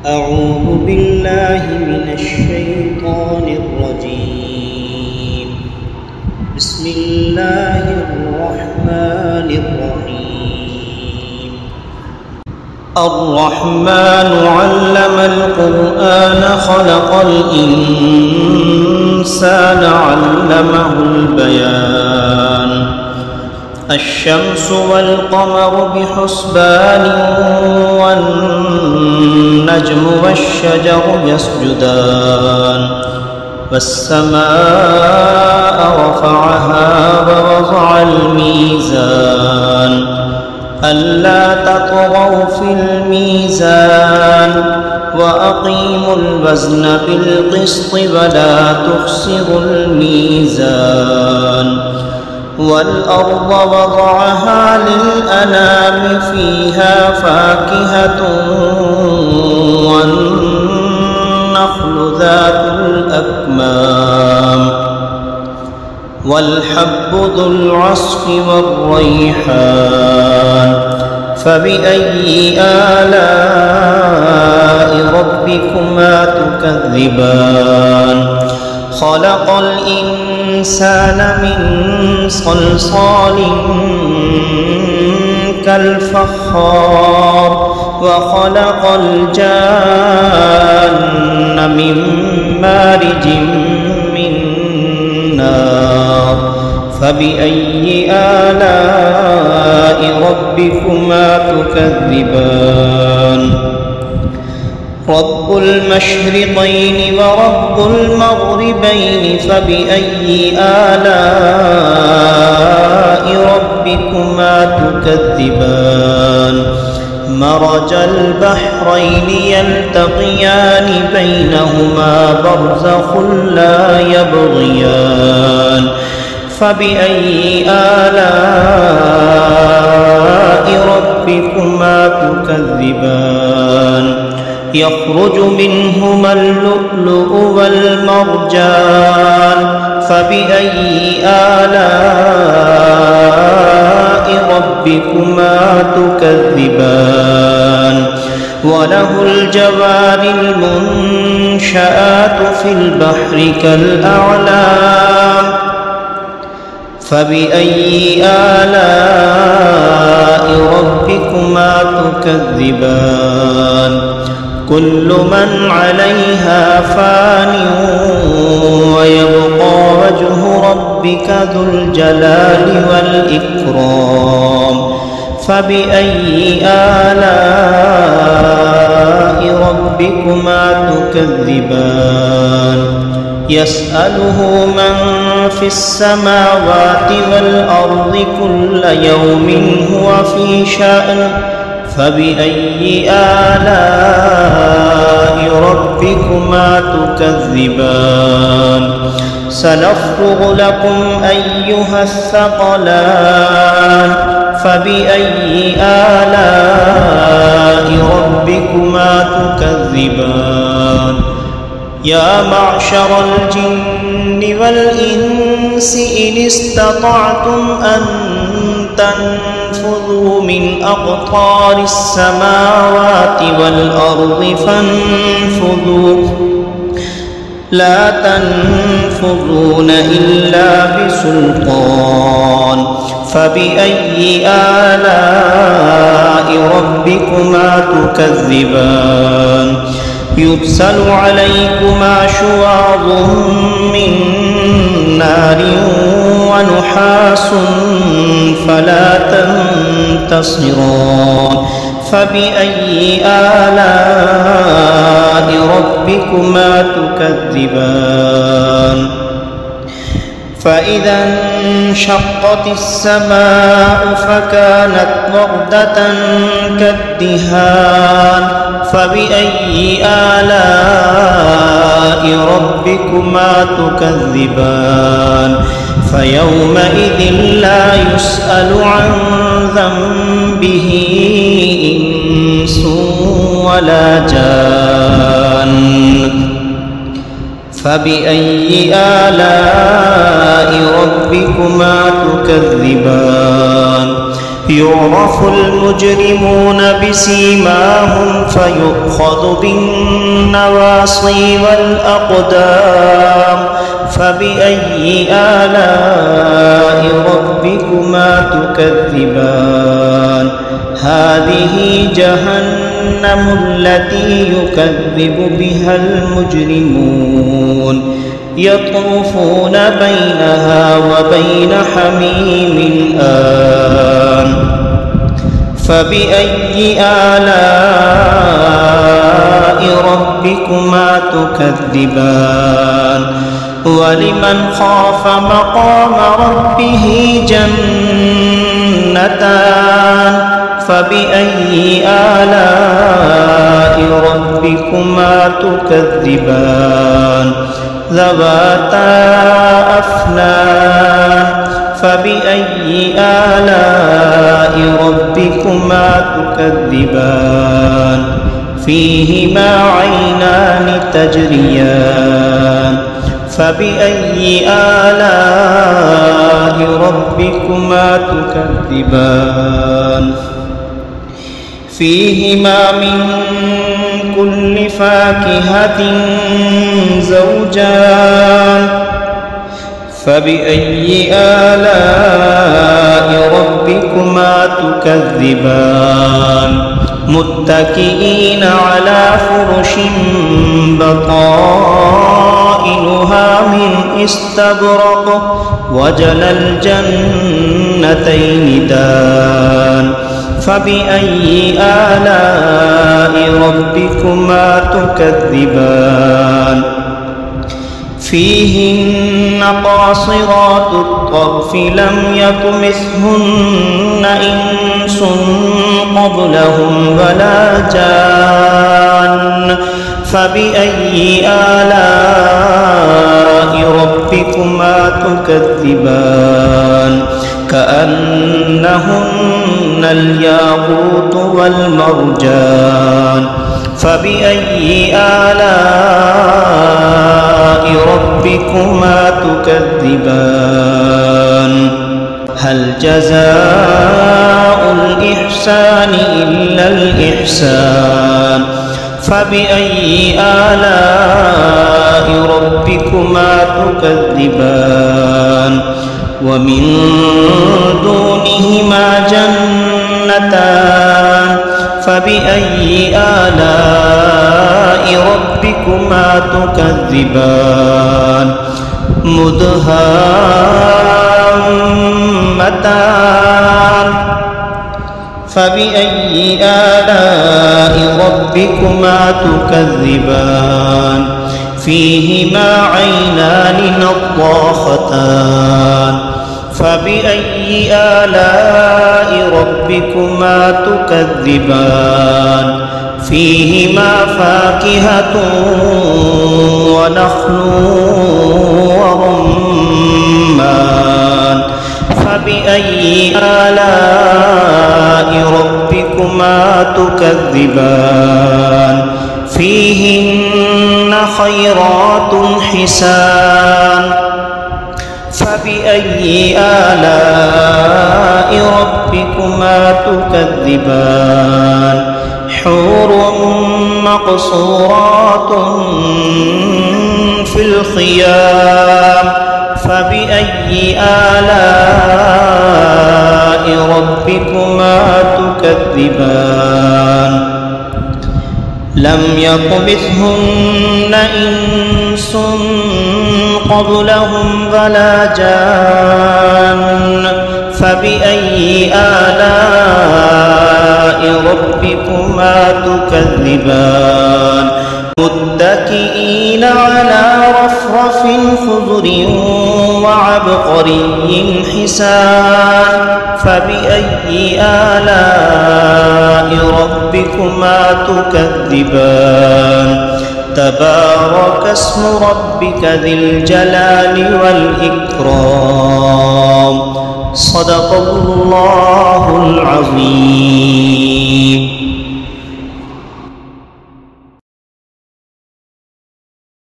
أعوذ بالله من الشيطان الرجيم. بسم الله الرحمن الرحيم. الرحمن علم القرآن خلق الإنسان علمه البيان. الشمس والقمر بحسبان والنجم والشجر يسجدان. والسماء رفعها ووضع الميزان ألا تطغوا في الميزان وأقيموا الوزن بالقسط ولا تخسروا الميزان. والأرض وضعها للأنام فيها فاكهة والنخل ذات الأكمام والحب ذو العصف والريحان. فبأي آلاء ربكما تكذبان؟ خلق الإنسان من صلصال كالفخار وخلق الجان من مارج من نار. فبأي آلاء ربكما تكذبان؟ رب المشرقين ورب المغربين فبأي آلاء ربكما تكذبان؟ مرج البحرين يلتقيان بينهما برزخ لا يبغيان. فبأي آلاء ربكما تكذبان؟ يخرج منهما اللؤلؤ والمرجان. فبأي آلاء ربكما تكذبان؟ وله الجوار المنشآت في البحر كالأعلام. فبأي آلاء ربكما تكذبان؟ كل من عليها فان ويبقى وجه ربك ذو الجلال والإكرام. فبأي آلاء ربكما تكذبان؟ يسأله من في السماوات والأرض كل يوم هو في شأن. فبأي آلاء ربكما تكذبان؟ سنفرغ لكم أيها الثقلان. فبأي آلاء ربكما تكذبان؟ يا معشر الجن والإنس إن استطعتم أن تنفذوا من أقطار السماوات والأرض فانفذوا لا تنفذون إلا بسلطان. فبأي آلاء ربكما تكذبان؟ يرسل عليكما شواظ من نار ونحاس فلا تنتصران. فبأي آلاء ربكما تكذبان؟ فإذا انشقت السماء فكانت وردة كالدهان. فبأي آلاء ربكما تكذبان؟ فيومئذ لا يسأل عن ذنبه إنس ولا جان. فبأي آلاء ربكما تكذبان؟ يعرف المجرمون بسيماهم فيؤخذ بالنواصي والأقدام فبأي آلاء ربكما تكذبان هذه جهنم التي يكذب بها المجرمون يطوفون بينها وبين حميم آن فبأي آلاء ربكما تكذبان ولمن خاف مقام ربه جنتان فبأي آلاء ربكما تكذبان ذواتا أفنان فبأي آلاء ربكما تكذبان فيهما عينان تجريان فبأي آلاء ربكما تكذبان فيهما من كل فاكهة زوجان فبأي آلاء ربكما تكذبان متكئين على فرش بطائنها من استبرق وجنى الجنتين دان فبأي آلاء ربكما تكذبان فيهن قاصرات الطرف لم يطمثهن إنس قبلهم ولا جان فبأي آلاء ربكما تكذبان كأنهن الياقوت والمرجان فبأي آلاء ربكما تكذبان هل جزاء الإحسان إلا الإحسان فبأي آلاء ربكما تكذبان ومن دونهما جنتان فبأي آلاء ربكما تكذبان مدهامتان فبأي آلاء ربكما تكذبان فيهما عينان نضاختان فبأي آلاء ربكما تكذبان فيهما فاكهة ونخل ورمان فبأي آلاء ربكما تكذبان فيهن خيرات حسان فبأي آلاء ربكما تكذبان حور مقصورات في الخيام فبأي آلاء ربكما تكذبان لم يطمثهن إنس قبلهم ولا جان فبأي آلاء ربكما تكذبان متكئين على رفرف خضر وعبقري حسان فبأي آلاء ربكما تكذبان تبارك اسم ربك ذي الجلال والإكرام صدق الله العظيم.